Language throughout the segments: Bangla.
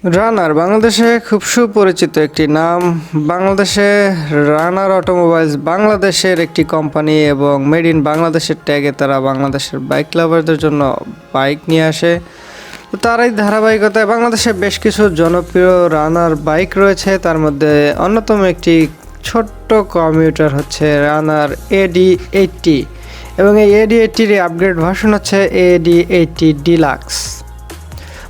রানার বাংলাদেশে খুব সুপরিচিত একটি নাম। বাংলাদেশে রানার অটোমোবাইলস বাংলাদেশের একটি কোম্পানি এবং মেড ইন বাংলাদেশের ট্যাগে তারা বাংলাদেশের বাইক লাভারদের জন্য বাইক নিয়ে আসে। তো তারই ধারাবাহিকতায় বাংলাদেশে বেশ কিছু জনপ্রিয় রানার বাইক রয়েছে। তার মধ্যে অন্যতম একটি ছোট্ট কমিউটার হচ্ছে রানার AD80 এবং এই AD80 আপগ্রেড ভার্সন হচ্ছে AD80 ডিলাক্স।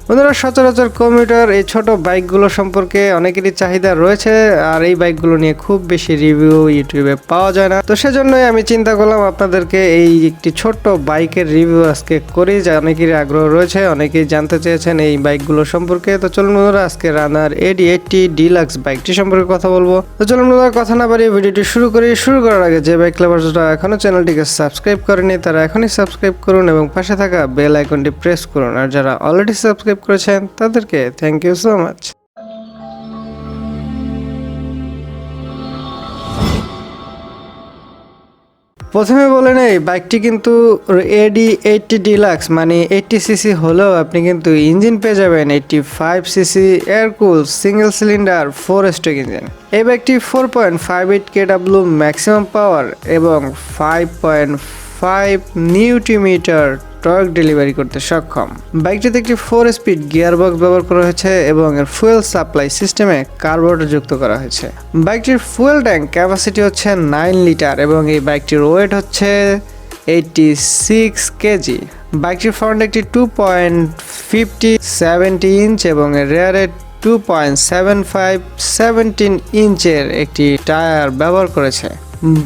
বন্ধুরা, সচরাচর কমিউটার এই ছোট বাইকগুলো সম্পর্কে অনেকেরই চাহিদা রয়েছে, আর এই বাইকগুলো নিয়ে খুব বেশি রিভিউ ইউটিউবে পাওয়া যায় না। তো সেজন্যই আমি চিন্তা করলাম আপনাদেরকে এই একটি ছোট্ট বাইকের রিভিউ আজকে করি, যা অনেকেরই আগ্রহ রয়েছে, অনেকেই জানতে চেয়েছেন এই বাইকগুলো সম্পর্কে। তো চলুন বন্ধুরা, আজকে রানার AD80 ডিলাক্স বাইকটি সম্পর্কে কথা বলবো। তো চলুন বন্ধুরা, কথা না বাড়িয়ে ভিডিওটি শুরু করি। শুরু করার আগে যে বাইক লাভার্সরা এখনো চ্যানেলটিকে সাবস্ক্রাইব করেনি তারা এখনই সাবস্ক্রাইব করুন এবং পাশে থাকা বেল আইকনটি প্রেস করুন। আর যারা অলরেডি সাবস্ক্রাইব করেছেন তাদেরকে থ্যাংক ইউ সো মাচ। প্রথমে বলে নেই, বাইকটি কিন্তু AD80 ডিলাক্স মানে 80cc হলেও আপনি কিন্তু ইঞ্জিন পেয়ে যাবেন 85cc air cool single cylinder 4 stroke engine. এই বাইকটি 4.58 kW ম্যাক্সিমাম পাওয়ার এবং 5.5 নিউটন টর্ক ডেলিভারি করতে সক্ষম। বাইকটিতে একটি 4 স্পিড গিয়ারবক্স ব্যবহার করা হয়েছে এবং এর ফুয়েল সাপ্লাই সিস্টেমে কার্বোরেটর যুক্ত করা হয়েছে। বাইকটির ফুয়েল ট্যাঙ্ক ক্যাপাসিটি হচ্ছে 9 লিটার এবং এই বাইকটির ওয়েট হচ্ছে 86 কেজি। বাইকটির ফ্রন্টে একটি 2.50 ইঞ্চ এবং রেয়ারে 2.75 ইঞ্চের একটি টায়ার ব্যবহার করেছে।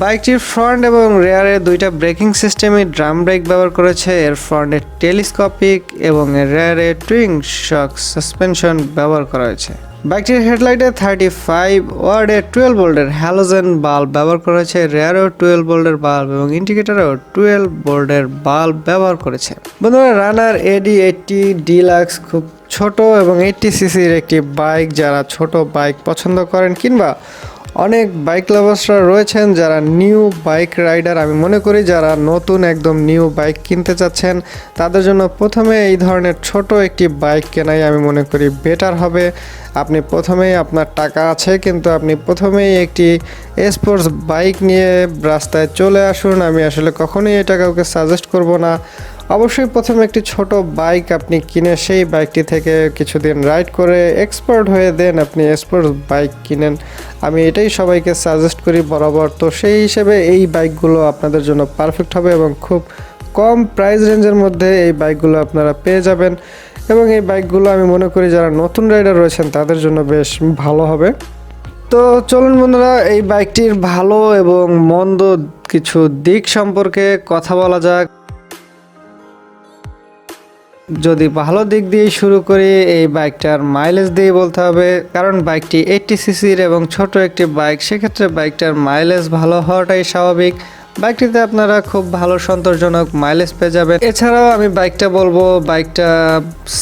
বাইকটির ফ্রন্ট এবং রেয়ারে দুইটা ব্রেকিং সিস্টেমে ড্রাম ব্রেক ব্যবহার করেছে। এর ফ্রন্টে টেলিস্কোপিক এবং রেয়ারে টুইং শক সাসপেনশন ব্যবহার করা হয়েছে। বাইকটির হেডলাইটে 35 ওয়ার্ডের 12 ভোল্টের হ্যালোজেন বাল্ব ব্যবহার করা হয়েছে। রেয়ারেও 12 ভোল্টের বাল্ব এবং ইন্ডিকেটরেও 12 ভোল্টের বাল্ব ব্যবহার করেছে। বন্ধুরা, রানার AD80 ডিলাক্স খুব ছোট এবং 80cc একটি বাইক। যারা ছোট বাইক পছন্দ করেন কিংবা অনেক বাইক লাভার্সরা রয়েছেন যারা নিউ বাইক রাইডার, আমি মনে করি যারা নতুন একদম নিউ বাইক কিনতে চাচ্ছেন তাদের জন্য প্রথমে এই ধরনের ছোট একটি বাইক কেনাই আমি মনে করি বেটার হবে। আপনি প্রথমেই আপনার টাকা আছে কিন্তু আপনি প্রথমেই একটি স্পোর্টস বাইক নিয়ে রাস্তায় চলে আসুন। আমি আসলে কখনোই এটা কাউকে সাজেস্ট করব না। অবশ্যই প্রথমে একটি ছোট বাইক আপনি কিনে সেই বাইকটি থেকে কিছুদিন রাইড করে এক্সপার্ট হয়ে দেন আপনি স্পোর্টস বাইক কিনেন। আমি এটাই সবাইকে সাজেস্ট করি বরাবর। তো সেই হিসেবে এই বাইকগুলো আপনাদের জন্য পারফেক্ট হবে এবং খুব কম প্রাইস রেঞ্জের মধ্যে এই বাইকগুলো আপনারা পেয়ে যাবেন এবং এই বাইকগুলো আমি মনে করি যারা নতুন রাইডার রয়েছেন তাদের জন্য বেশ ভালো হবে। তো চলুন বন্ধুরা, এই বাইকটির ভালো এবং মন্দ কিছু দিক সম্পর্কে কথা বলা যাক। যদি ভালো দিক দিয়ে শুরু করি, এই বাইকটার মাইলেজ দিয়ে বলতে হবে, কারণ বাইকটি 80cc এবং ছোট একটি বাইক, সেক্ষেত্রে বাইকটার মাইলেজ ভালো হওয়াটাই স্বাভাবিক। বাইকটিতে আপনারা খুব ভালো সন্তোষজনক মাইলেজ পেয়ে যাবেন। এছাড়াও আমি বাইকটা বলবো, বাইকটা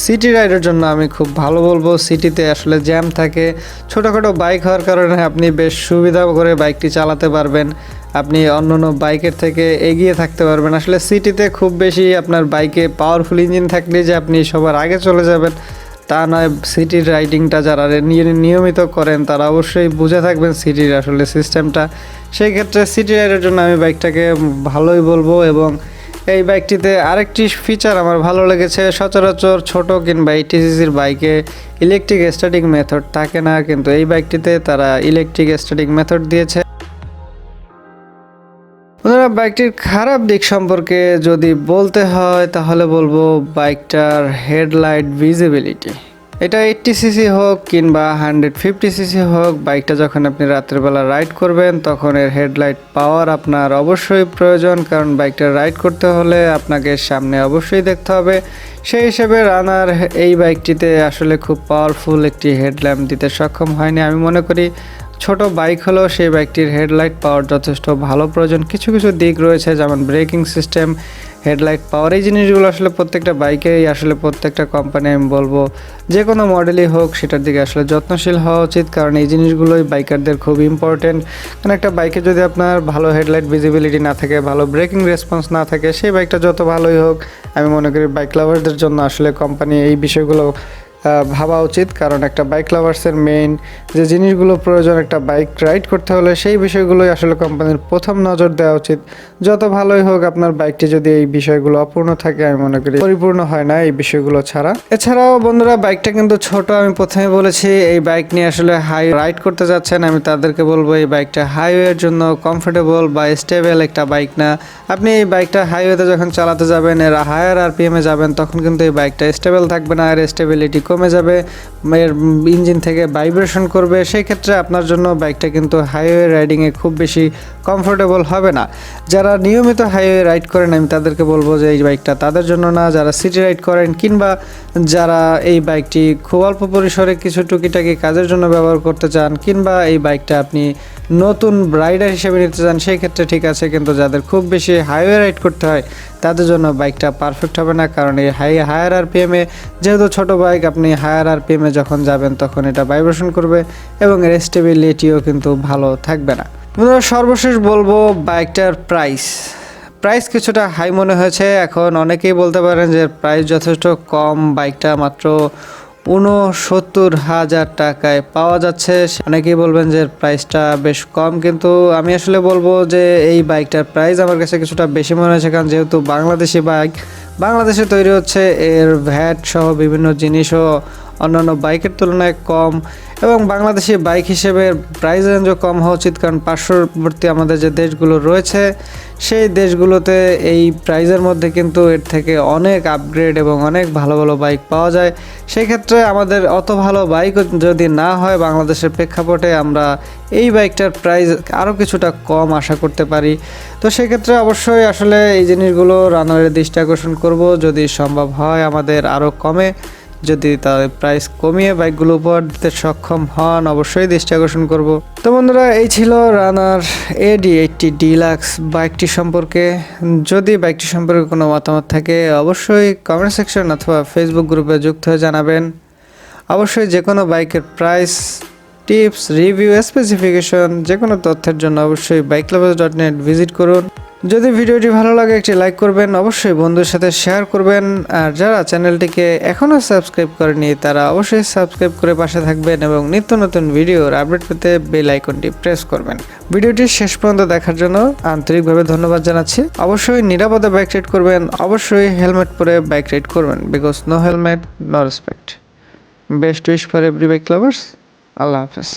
সিটি রাইডের জন্য আমি খুব ভালো বলবো। সিটিতে আসলে জ্যাম থাকে, ছোটোখাটো বাইক হওয়ার কারণে আপনি বেশ সুবিধা করে বাইকটি চালাতে পারবেন। আপনি অন্যান্য বাইকের থেকে এগিয়ে থাকতে পারবেন। আসলে সিটিতে খুব বেশি আপনার বাইকে পাওয়ারফুল ইঞ্জিন থাকলে যে আপনি সবার আগে চলে যাবেন তা নয়। সিটির রাইডিংটা যারা নিয়মিত করেন তারা অবশ্যই বুঝে থাকবেন সিটির আসলে সিস্টেমটা। সেই ক্ষেত্রে সিটি রাইডের জন্য আমি বাইকটাকে ভালোই বলবো। এবং এই বাইকটিতে আরেকটি ফিচার আমার ভালো লেগেছে, সচরাচর ছোট কিংবা 80cc বাইকে ইলেকট্রিক স্টার্টিং মেথড থাকে না, কিন্তু এই বাইকটিতে তারা ইলেকট্রিক স্টার্টিং মেথড দিয়েছে। বাইকটির খারাপ দিক সম্পর্কে যদি বলতে হয় তাহলে বলবো বাইকটার হেডলাইট ভিজিবিলিটি। এটা 80cc হোক কিংবা 150cc হোক, বাইকটা যখন আপনি রাত্রেবেলা রাইড করবেন তখন এর হেডলাইট পাওয়ার আপনার অবশ্যই প্রয়োজন, কারণ বাইকটা রাইড করতে হলে আপনাকে সামনে অবশ্যই দেখতে হবে। সেই হিসেবে রানার এই বাইকটিতে আসলে খুব পাওয়ারফুল একটি হেডল্যাম্প দিতে সক্ষম হয়নি। আমি মনে করি ছোট বাইক হলেও সেই বাইকটির হেডলাইট পাওয়ার যথেষ্ট ভালো প্রয়োজন। কিছু কিছু দিক রয়েছে যেমন ব্রেকিং সিস্টেম, হেডলাইট পাওয়ার, এই জিনিসগুলো আসলে প্রত্যেকটা বাইকেই আসলে প্রত্যেকটা কোম্পানি আমি বলবো যে কোনো মডেলই হোক সেটার দিকে আসলে যত্নশীল হওয়া উচিত, কারণ এই জিনিসগুলোই বাইকারদের খুব ইম্পর্টেন্ট। কারণ একটা বাইকে যদি আপনার ভালো হেডলাইট ভিজিবিলিটি না থাকে, ভালো ব্রেকিং রেসপন্স না থাকে, সেই বাইকটা যত ভালোই হোক আমি মনে করি বাইক লাভারদের জন্য আসলে কোম্পানি এই বিষয়গুলো ভাবা উচিত, কারণ একটা বাইক লাভার্সের মেইন যে জিনিসগুলো প্রয়োজন একটা বাইক রাইড করতে হলে সেই বিষয়গুলোই আসলে কোম্পানির প্রথম নজর দেওয়া উচিত। যত ভালোই হোক আপনার বাইকটি যদি এই বিষয়গুলো অপূর্ণ থাকে, আমি মনে করি পরিপূর্ণ হয় না এই বিষয়গুলো ছাড়া। এছাড়াও বন্ধুরা বাইকটা কিন্তু ছোট, আমি প্রথমে বলেছি এই বাইক নিয়ে আসলে হাই রাইড করতে যাচ্ছেন, আমি তাদেরকে বলবো এই বাইকটা হাইওয়ের জন্য কমফোর্টেবল বা স্টেবল একটা বাইক না। আপনি এই বাইকটা হাইওয়েতে যখন চালাতে যাবেন, এর হায়ার আরপিএমে যাবেন, তখন কিন্তু এই বাইকটা স্টেবল থাকবে না, এর স্টেবিলিটি কমে যাবে, এর ইঞ্জিন থেকে ভাইব্রেশন করবে। সেই ক্ষেত্রে আপনার জন্য বাইকটা কিন্তু হাইওয়ে রাইডিংয়ে খুব বেশি কমফোর্টেবল হবে না। যারা নিয়মিত হাইওয়ে রাইড করেন, আমি তাদেরকে বলবো যে এই বাইকটা তাদের জন্য না। যারা সিটি রাইড করেন কিংবা যারা এই বাইকটি খুব অল্প পরিসরে কিছু টুকিটাকি কাজের জন্য ব্যবহার করতে চান, কিংবা এই বাইকটা আপনি নতুন রাইডার হিসেবে নিতে চান, সেই ক্ষেত্রে ঠিক আছে। কিন্তু যাদের খুব বেশি হাইওয়ে রাইড করতে হয় তাদের জন্য বাইকটা পারফেক্ট হবে না, কারণ এই হায়ার আরপিএমে, যেহেতু ছোট বাইক, আপনি হায়ার আরপিএমে যখন যাবেন তখন এটা ভাইব্রেশন করবে এবং এর স্টেবিলিটিও কিন্তু ভালো থাকবে না। সর্বশেষ বলবো বাইকটার প্রাইস কিছুটা হাই মনে হয়েছে। এখন অনেকেই বলতে পারেন যে প্রাইস যথেষ্ট কম, বাইকটা মাত্র 69,000 টাকায় পাওয়া যাচ্ছে। অনেকেই বলবেন যে প্রাইসটা বেশ কম, কিন্তু আমি আসলে বলবো যে এই বাইকটার প্রাইস আমার কাছে কিছুটা বেশি মনে হয়েছে, কারণ যেহেতু বাংলাদেশি বাইক, বাংলাদেশে তৈরি হচ্ছে, এর ভ্যাট সহ বিভিন্ন জিনিসও অন্যান্য বাইকের তুলনায় কম, এবং বাংলাদেশি বাইক হিসেবে প্রাইস রেঞ্জও কম হওয়া উচিত, কারণ পার্শ্ববর্তী আমাদের যে দেশগুলো রয়েছে সেই দেশগুলোতে এই প্রাইজের মধ্যে কিন্তু এর থেকে অনেক আপগ্রেড এবং অনেক ভালো ভালো বাইক পাওয়া যায়। সেই ক্ষেত্রে আমাদের অত ভালো বাইক যদি না হয় বাংলাদেশের প্রেক্ষাপটে, আমরা এই বাইকটার প্রাইস আরও কিছুটা কম আশা করতে পারি। তো সেক্ষেত্রে অবশ্যই আসলে এই জিনিসগুলো রানারের দৃষ্টি আকর্ষণ করব, যদি সম্ভব হয় আমাদের আরও কমে, যদি তার প্রাইস কমিয়ে বাইকগুলো উপহার দিতে সক্ষম হন, অবশ্যই দৃষ্টি আকর্ষণ করব। তো বন্ধুরা, এই ছিল রানার AD80 ডিলাক্স বাইকটি সম্পর্কে। যদি বাইকটি সম্পর্কে কোনো মতামত থাকে অবশ্যই কমেন্ট সেকশন অথবা ফেসবুক গ্রুপে যুক্ত হয়ে জানাবেন। অবশ্যই যে কোনো বাইকের প্রাইস, টিপস, রিভিউ, স্পেসিফিকেশন, যে কোনো তথ্যের জন্য অবশ্যই bikelovers.net ভিজিট করুন। যদি ভিডিওটি ভালো লাগে একটি লাইক করবেন, অবশ্যই বন্ধুর সাথে শেয়ার করবেন, আর যারা চ্যানেলটিকে এখনও সাবস্ক্রাইব করেনি তারা অবশ্যই সাবস্ক্রাইব করে পাশে থাকবেন এবং নিত্য নতুন ভিডিওর আপডেট পেতে বেল আইকনটি প্রেস করবেন। ভিডিওটি শেষ পর্যন্ত দেখার জন্য আন্তরিকভাবে ধন্যবাদ জানাচ্ছি। অবশ্যই নিরাপদে বাইক রাইড করবেন, অবশ্যই হেলমেট পরে বাইক রাইড করবেন, because no helmet no respect. Best wish for every bike lovers. আল্লাহ হাফেজ।